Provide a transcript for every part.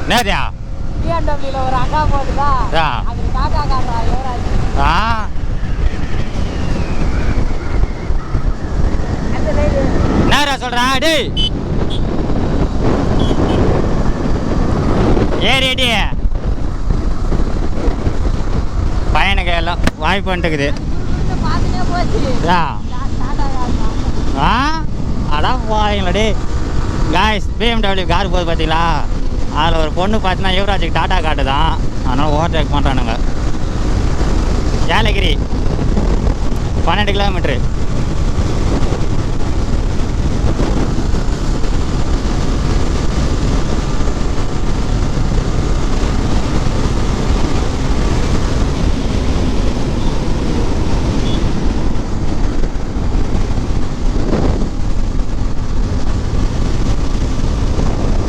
என்னதியா BMW ஒரு அக்கா போகுதா அது காக்கா காட்டுறா யுவராஜ். என்னடா சொல்றா டேய் ஏறிடி பையனுக்கு எல்லாம் வாய்ப்பு வந்துக்குது. அதான் போவீங்களா காய்ஸ் BMW கார் போகுது பார்த்தீங்களா, அதில் ஒரு பொண்ணு பார்த்தீங்கன்னா யுவராஜுக்கு டாட்டா காட்டு தான், அதனால் ஓவர்டேக் பண்ணுறானுங்க. ஏலகிரி 12 கிலோமீட்ரு.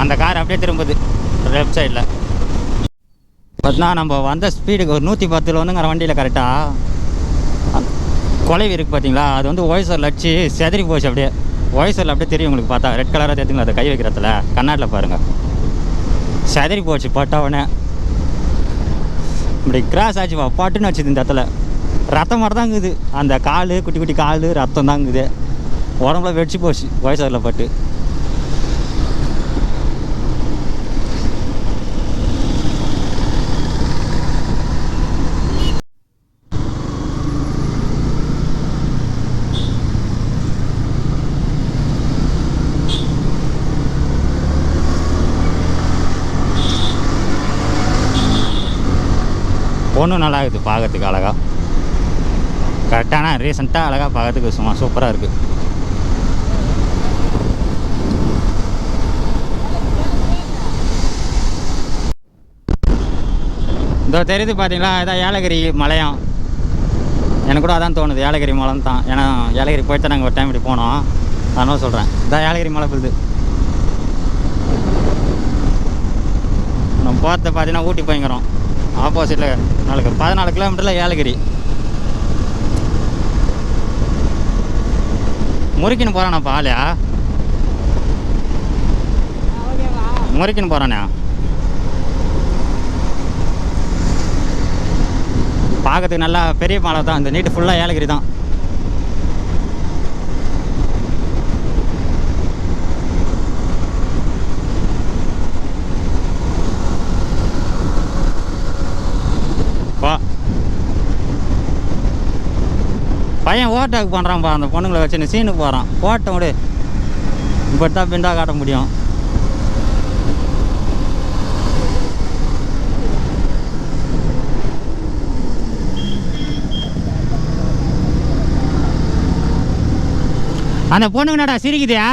அந்த கார் அப்படியே திரும்புது லெஃப்ட் சைடில். பார்த்தீங்கன்னா நம்ம வந்த ஸ்பீடுக்கு ஒரு 110 வந்துங்கிற வண்டியில் கரெக்டாக குலைவு இருக்குது பார்த்தீங்களா, அது வந்து ஒய்சரில் அடிச்சு செதறி போச்சு. அப்படியே ஒய்சரில் அப்படியே தெரியும் உங்களுக்கு பார்த்தா, ரெட் கலராக தெரியுங்களா அதை கை வைக்கிறதுல கண்ணாடியில் பாருங்கள், செதறி போச்சு பட்டவனே. இப்படி கிராஸ் ஆச்சுப்பா பட்டுன்னு வச்சுது. இந்த இடத்துல ரத்தம் மாதிரி தான் இருக்குது, அந்த கால் குட்டி குட்டி கால் ரத்தம் தான் இருக்குது, உடம்புல வெடிச்சு போச்சு ஒய்சரில் பட்டு. பொண்ணும் நல்லா இருக்குது பார்க்கறதுக்கு, அழகாக கரெக்டான ரீசெண்டாக அழகாக பார்க்கறதுக்கு சும்மா சூப்பராக இருக்குது. இதோ தெரியுது பார்த்தீங்களா, இதான் ஏலகிரி மலையம். எனக்கு கூட அதான் தோணுது, ஏலகிரி மலைன்னு தான். ஏன்னா ஏலகிரி போயிட்டு நாங்கள் ஒரு டைம் இப்படி போனோம், அதனால சொல்கிறேன். இதான் ஏலகிரி மலை போகுது. நம்ம பார்த்து பார்த்தீங்கன்னா ஊட்டி போய்க்கிறோம், ஆப்போசிட்டில் நாளைக்கு 14 கிலோமீட்டரில் ஏலகிரி. முறுக்கின்னு போகிறானாப்பா ஆலையா, முறுக்கின்னு போகிறானே. பார்க்கறதுக்கு நல்லா பெரிய மலை தான், இந்த நீட்டு ஃபுல்லாக ஏலகிரி தான். பையன் ஓவர்டேக் பண்ணுறான்ப்பா, அந்த பொண்ணுங்களை வச்சு சீனுக்கு போகிறான். போட்ட விடு, இப்படி தான் பிண்டா காட்ட முடியும். அந்த பொண்ணுங்க என்னடா சிரிக்குதியா?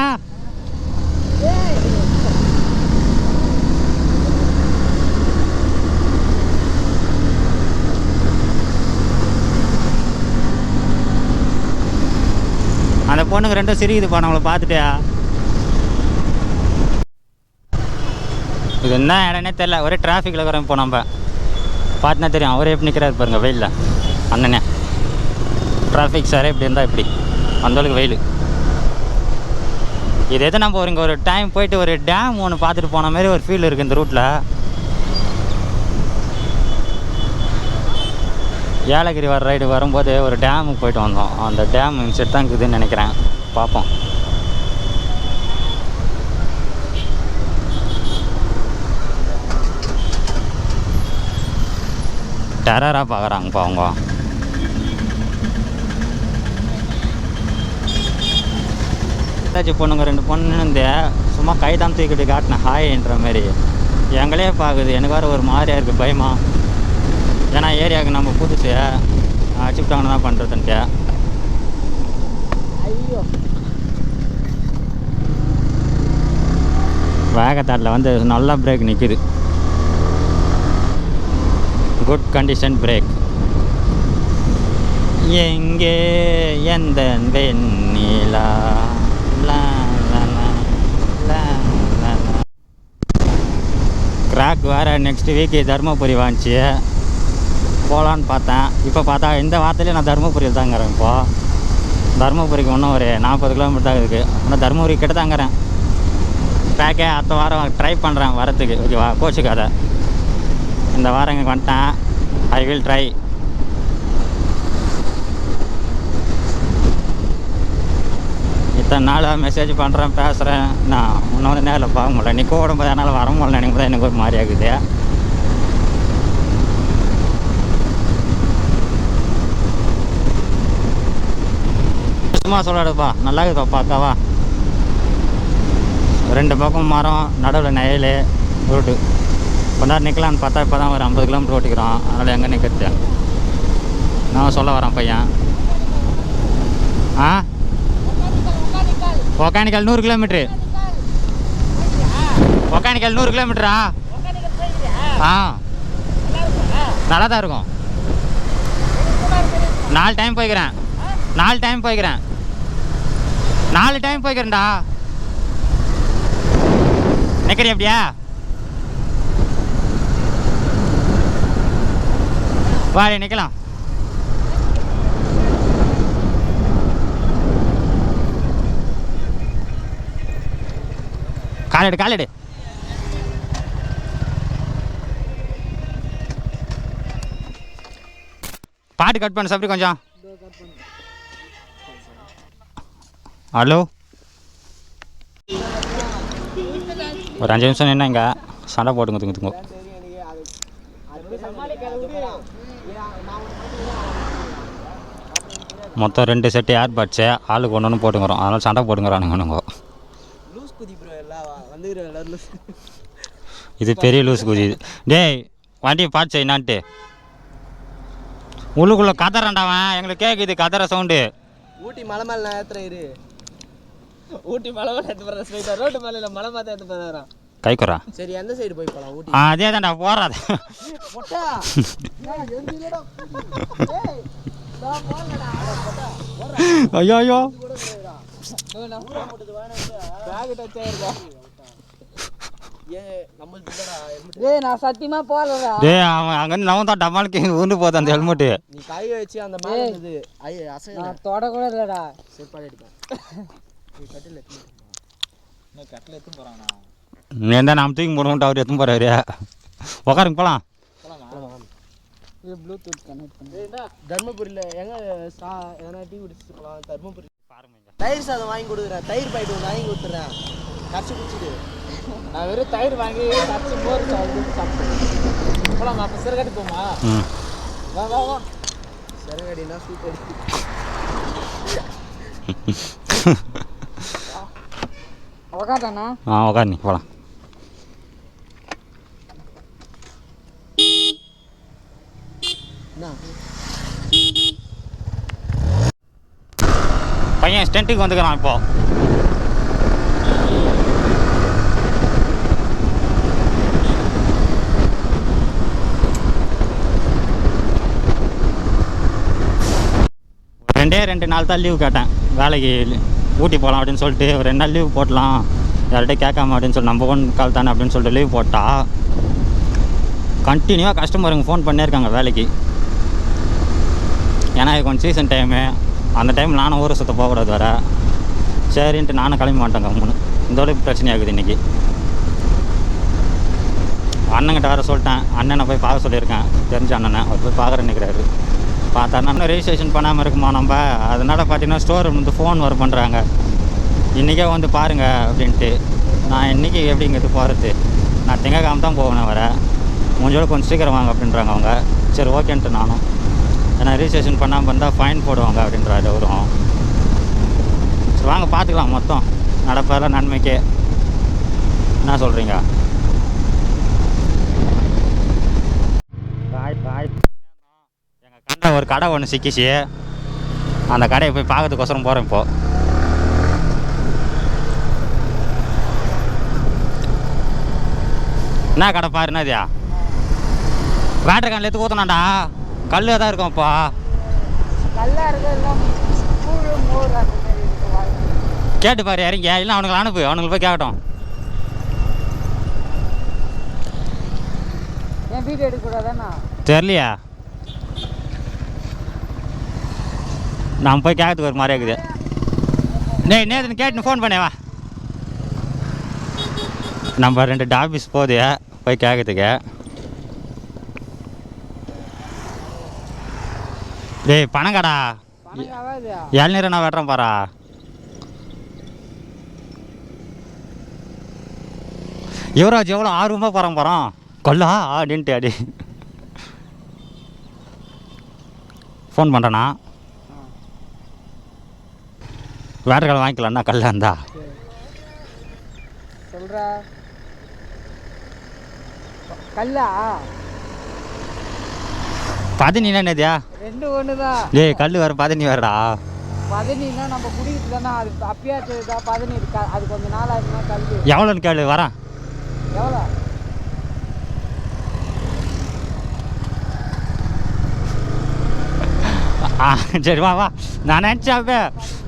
அந்த பொண்ணுங்க ரெண்டும் சிரிக்குதுப்பா நம்மளை பார்த்துட்டியா. இது என்ன இடனே தெரில, ஒரே டிராஃபிக்கில் இருக்கிறோம். இப்போ நம்ம பார்த்துனா தெரியும், அவரே எப்படி நிற்கிறாரு பாருங்க வெயிலில். அண்ணனே டிராஃபிக் சாரே இப்படி இருந்தால் இப்படி அந்தளவுக்கு வெயில். இது எது நம்ம இங்கே ஒரு டைம் போயிட்டு ஒரு டேம் ஒன்று பார்த்துட்டு போன மாதிரி ஒரு ஃபீல் இருக்குது இந்த ரூட்டில். ஏலகிரி வர ரைடு வரும்போது ஒரு டேமுக்கு போயிட்டு வந்தோம், அந்த டேம் செட் தான் இருக்குதுன்னு நினைக்கிறேன், பார்ப்போம். டெரராக பார்க்குறாங்கப்பா அவங்க. பொண்ணுங்க 2 பொண்ணு இந்த சும்மா கைதான் தூக்கிட்டு காட்டினேன் ஹாய்ன்ற மாதிரி. எங்களே பார்க்குது, எனக்கு வேறு ஒரு மாதிரியாக இருக்குது, பயமா. ஏன்னா ஏரியாவுக்கு நம்ம புதுசு அடிச்சுட்டாங்கன்னு தான் பண்ணுறதுன்ட்டு. ஐயோ வேகத்தாட்டில் வந்து நல்லா பிரேக் நிற்குது, குட் கண்டிஷன் பிரேக். எங்கே எந்த வெண்ணிலா கிராக் வேறு நெக்ஸ்ட் வீக்கு தருமபுரி வாங்கிச்சு போகலான்னு பார்த்தேன். இப்போ பார்த்தா இந்த வார்த்தையிலே நான் தருமபுரியில் தாங்கிறேன். இப்போது தருமபுரிக்கு இன்னும் ஒரு 40 கிலோமீட்டர் தான் இருக்குது. ஆனால் தருமபுரி கிட்ட தாங்கிறேன். பேக்கே அடுத்த வாரம் ட்ரை பண்ணுறேன் வரத்துக்கு, ஓகேவா? கோச்சுக்காத. இந்த வாரம் இங்கே வந்துட்டேன், ஐ வில் ட்ரை. இத்தனை நாளாக மெசேஜ் பண்ணுறேன், பேசுகிறேன், நான் இன்னும் வந்து நேரில் பார்க்க முடியல. நீ கூடும்போது என்னால் வர முடியல, நினைக்கும் போது எனக்கு ஒரு மாதிரி ஆகுது. சும்மா சொல்லாதுப்பா, நல்லா இருக்குதுப்பா பார்க்கவா. 2 பக்கம் மரம், நடுவில் நெயில் ரோட்டு. கொஞ்ச நேரம் நிற்கலான்னு பார்த்தா இப்போ தான் ஒரு 50 கிலோமீட்டர் ஓட்டிக்கிறோம். அதனால் எங்கே நிற்கிறது? நான் சொல்ல வரேன் பையன். ஆ, ஒகேனிக்கல் 100 கிலோமீட்ரு. ஒகேனிக்கல் 100 கிலோமீட்டரா? ஆ, நல்லா தான் இருக்கும். 4 டைம் போய்க்கிறேன். 4 டைம் போய்க்கிறேன். 4 டைம் போய்க்கிறேன்டா. நிற்கிறேன் எப்படியா? வாடி நிற்கலாம். காலெடு காலெடு. பாட்டு கட் பண்ண சாப்பிட்டு கொஞ்சம். ஹலோ, ஒரு 5 நிமிஷம் நின்று இங்கே சண்டை போட்டுங்க துங்க. மொத்தம் 2 செட்டு ஏர்பட்ஸு ஆளுக்கு ஒன்று போட்டுக்கிறோம். அதனால் சண்டை போட்டுங்கிறானுங்க. இது பெரிய லூஸ் குதி. டேய் வண்டியை பார்த்து என்னான்ட்டு உள்ளுக்குள்ளே கதறாண்டாவன். எங்களுக்கு கேட்குது கதற சவுண்டு. ஊட்டி மலை மேலே நான் ஏற்றுறேன். ஊட்டி மலை மேலே எடுத்து போகிறேன். ஸ்ட்ரைட்டாக ரோட்டு மேலே இல்லை, மலை பார்த்து எடுத்து போகிறேன். கைக்குறா. சரி, எந்த சைடு போய் போகலாம்? ஊட்டி. அதே தான்டா போறாது. ஐயோ ஐயோ, நான் சத்தியமா போகலடா. டேய் அவன் அங்கேருந்து நவன் தான் டமாலுக்கு ஊந்து போகுது அந்த ஹெல்மெட்டு. நீ கை வச்சு அந்த மேலே இருந்தது நான் தொட கூட இல்லடா. செருப்பாடி அடிப்பேன். நீ கட்டில் எடுத்து போகிறாங்கண்ணா. நீ என்ன நாம் தூக்கி போடுவோன்ட்டு அவர் எடுத்துன்னு போகிறாரு. உக்காருங்க போகலாம். இது ப்ளூடூத் கனெக்ட் பண்ணி தர்மபுரியில் எங்கே எதனா டீ குடிச்சிட்டு போகலாம்? தர்மபுரி தயிர் சாதம் வாங்கி கொடுக்குறேன். தயிர் பாயிட்டு ஒன்று வாங்கி கொடுத்துட்றேன். கரைச்சி குடிச்சிட்டு நான் வெறும் தயிர் வாங்கி கரைச்சி மோர் சாப்பிட்டு போகலாம். அப்போ சிறகடி போமா? வா வா வா. சிறகடினா சூப்பர். உக்காதாண்ணா? உக்காரு நீ போகலாம். பையன் ஸ்டெண்ட்டுக்கு வந்துக்கிறான் இப்போ. ரெண்டு நாள் தான் லீவு கேட்டேன் வேலைக்கு. ஊட்டி போகலாம் அப்படின்னு சொல்லிட்டு ஒரு 2 நாள் லீவு போட்டலாம், யார்கிட்ட கேட்காம அப்படின்னு சொல்லி நம்ம ஒன் கால் தானே அப்படின்னு சொல்லிட்டு லீவ் போட்டா கண்டினியூவாக கஸ்டமருங்க ஃபோன் பண்ணியே இருக்காங்க வேலைக்கு. ஏன்னா இது கொஞ்சம் சீசன் டைமு, அந்த டைம் நானும் ஊரை சுற்ற போகக்கூடாது வேறு. சரின்ட்டு நானும் கிளம்பி மாட்டேங்க. இந்த அளவுக்கு பிரச்சனையாகுது இன்றைக்கி. அண்ணங்கிட்ட வேறு சொல்லிட்டேன், அண்ணனை போய் பார்க்க சொல்லியிருக்கேன், தெரிஞ்ச அண்ணனை. அவர் போய் பார்க்குறேன்னு நிற்கிறாரு. பார்த்தா அண்ணன் ரெஜிஸ்ட்ரேஷன் பண்ணாமல் இருக்குமா நம்ம. அதனால் பார்த்தீங்கன்னா ஸ்டோர் வந்து ஃபோன் வர பண்ணுறாங்க, இன்றைக்கே வந்து பாருங்கள் அப்படின்ட்டு. நான் இன்றைக்கி எப்படிங்கிறது போகிறது? நான் திங்கக்கிழமை தான் போவேன் வர. முடிஞ்சோட கொஞ்சம் சீக்கிரம் வாங்க அப்படின்றாங்க அவங்க. சரி ஓகேன்ட்டு நானும், ஏன்னா ரெஜிஸ்ட்ரேஷன் பண்ணாமல் இருந்தால் ஃபைன் போடுவாங்க அப்படின்றாரு அவரும். சரி வாங்க பார்த்துக்கலாம், மொத்தம் நடப்பதில் நன்மைக்கே. என்ன சொல்கிறீங்க? எங்கள் கண்ட ஒரு கடை ஒன்று சிக்கிச்சு, அந்த கடையை போய் பார்க்கறதுக்கோசரம் போகிறேன் இப்போது. என்ன கடை பாரு, என்னதியா வேட்டர் கேனில் எடுத்து ஊற்றினாண்டா, கல் தான் இருக்கும் இப்போ. கேட்டு பாரு இறங்க, இல்லை அவனுங்களை அனுப்பு, அவனுங்களை போய் கேட்கட்டும். தெரியலையா, நான் போய் கேட்கறதுக்கு ஒரு மாதிரியா இருக்குது. நேற்று கேட்டுன்னு ஃபோன் பண்ணேவா. நம்ம 2 டாபிஸ் போகுது போய் கேட்கறதுக்கு. டேய் பணங்கடா இளநீரை நான் வெட்டுறேன் பாரா. யுவராஜ் எவ்வளோ ஆர்வமாக போகிறோம் கொல்லா அப்படின்ட்டு அடி ஃபோன் பண்ணுறேண்ணா. வேறு காலம் வாங்கிக்கலாம்ண்ணா கல்லா இருந்தா சொல்கிறா கல்லா பதினா என்னதியா 2 ஒன்று தான். டேய் கல் வேறு பதினி வேறடா. பதினா நம்ம குடிக்கிறது தானே, அது அப்பயா தான் பதினி இருக்கா, அது கொஞ்சம் நாள் ஆகுதுன்னா கல். எவ்வளோன்னு கேளு வரேன். எவ்வளோ? சரி வா வா. நான் நினச்சாப்பே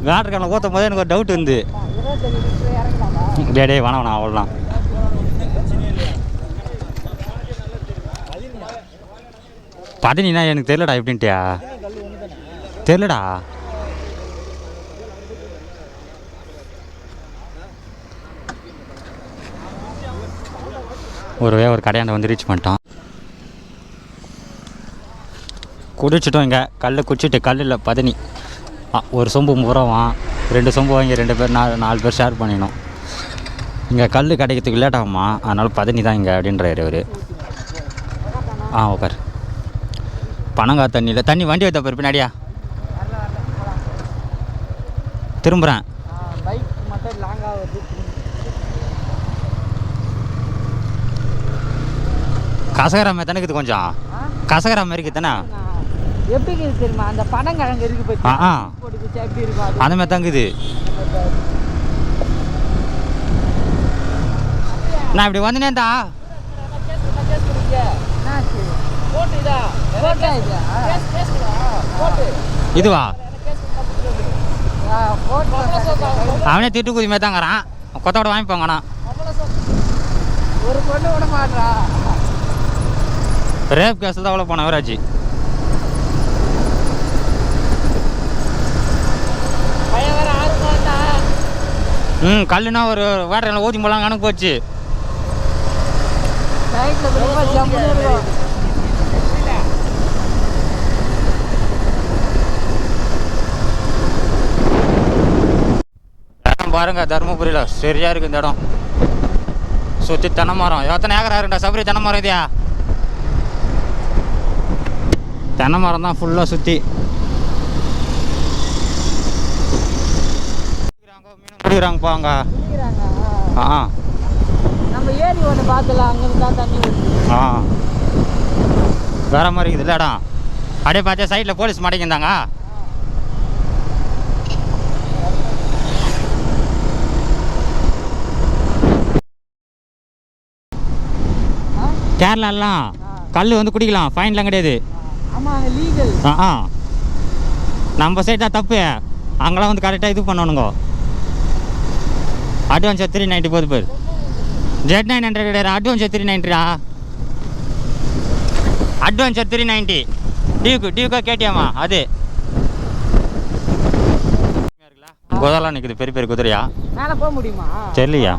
வேட்டர்கான ஊற்றும் போது எனக்கு ஒரு டவுட் வந்து 25 லிட்டர் இறங்கலாமா? டே வேணாம் அவ்வளோதான். பதினா எனக்கு தெரியலடா எப்படின்ட்டியா தெரியலடா. ஒரு கடையாண்ட வந்து ரீச் பண்ணிட்டோம். குடிச்சிட்டோம். இங்கே கல் குடிச்சிட்டு கல்லில் பதினி ஒரு சொம்பு 30 ரூபாவான். 2 சொம்பு வாங்கி 2 பேர் 4 பேர் ஷேர் பண்ணிடணும். இங்கே கல் கிடைக்கிறதுக்கு லேட் ஆகுமா, அதனால் பதினி தான் இங்கே அப்படின்றாரு அவர். உட்கார். பனங்காய் தண்ணியில் தண்ணி வண்டி வைத்த பேர் பின்னாடியா திரும்புகிறேன். பைக் மட்டும் லாங்காக வருது. கசகரா மாதிரி தானே இருக்குது, கொஞ்சம் கசகரா மாதிரி இருக்குது தானே. எப்படி இருக்குது தெரியுமா, அந்த பனங்கிழங்கு இருக்கு போட்டு எப்படி இருக்கும் அந்த மாதிரி தாங்குது. நான் இப்படி வந்தேன்டா. இதுவா அவனே திட்டு குதி மாதிரி தாங்கிறான். கொத்தோட வாங்கிப்பாங்கண்ணா. ஒரு பொண்ணு விட மாட்டா. ரேப் கேஸில் தான் அவ்வளோ போனேன் யுவராஜ். கல்லுனா ஒரு வேட்டை ஊற்றி போலாம் கணக்கு போச்சு. பாருங்க தருமபுரியில் சரியா இருக்கு இந்த இடம். சுற்றி தென்னை மரம். எத்தனை ஏக்கரா இருக்குண்டா சபரி தென்னை மரம் இதையா? தென்னை மரம் தான் ஃபுல்லாக சுற்றி. குடிக்கிறாங்கப்பா அங்கே. நம்ம ஏரி ஒன்று பார்க்கலாம், அங்கே தான் தண்ணி வருது. வேற மாதிரி இருக்குது இல்லை இடம். அப்படியே பார்த்தா சைடில் போலீஸ் மாட்டேங்கிருந்தாங்க. கேரளாலாம் கல் வந்து குடிக்கலாம், ஃபைன்லாம் கிடையாது. நம்ம சைடு தான் தப்பு. அங்கெல்லாம் வந்து கரெக்டாக இது பண்ணணுங்க. அட்வான்ஸ் 390 போகுது பேர். Z900 கிடையாது, அட்வான்ஸ் 390டா. அட்வான்ஸ் 390. டியூக்கா கேட்டியாமா அது குதிரைலாம் நிற்குது, பெரிய பெரிய குதிரையா. மேலே போக முடியுமா தெரியலையா.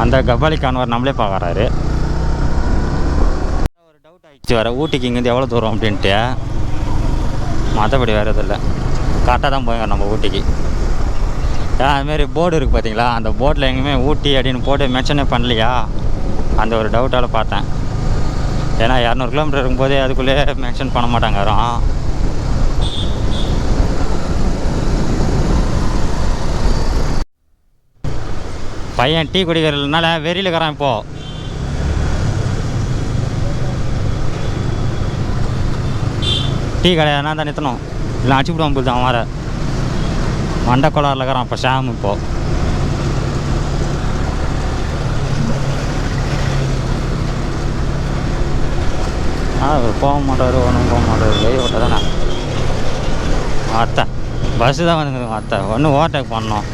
அந்த கபாலி கான்வர் நம்மளே பார்க்குறாரு. ஒரு டவுட் ஆகிடுச்சு வேறு, ஊட்டிக்கு இங்கேருந்து எவ்வளோ தூரம் அப்படின்ட்டு. மற்றபடி வேறு எதுவும் இல்லை, கரெக்டாக தான் போய்ங்க நம்ம ஊட்டிக்கு. அதுமாரி போர்டு இருக்குது பார்த்தீங்களா, அந்த போர்டில் எங்கேயுமே ஊட்டி அப்படின்னு போட்டு மென்ஷனே பண்ணலையா. அந்த ஒரு டவுட்டால் பார்த்தேன். ஏன்னா 200 கிலோமீட்டர் இருக்கும்போதே அதுக்குள்ளே மென்ஷன் பண்ண மாட்டாங்க யாரும். பையன் டீ குடிக்கிறதுனால வெறியில் இருக்கிறான். இப்போது டீ கடையை நான் தான் நிறுத்தணும், இல்லை அடிச்சு விடுவான் போது அவன் வர. மண்டை கோளாறில் இருக்கிறான் இப்போ ஷாம். இப்போது போக மாட்டார், ஒன்றும் போக மாட்டார். வெய் ஓட்ட தானே அத்தை பஸ்ஸு தான் வந்துங்க. அத்தை ஒன்று ஓவர்டேக் பண்ணோம்.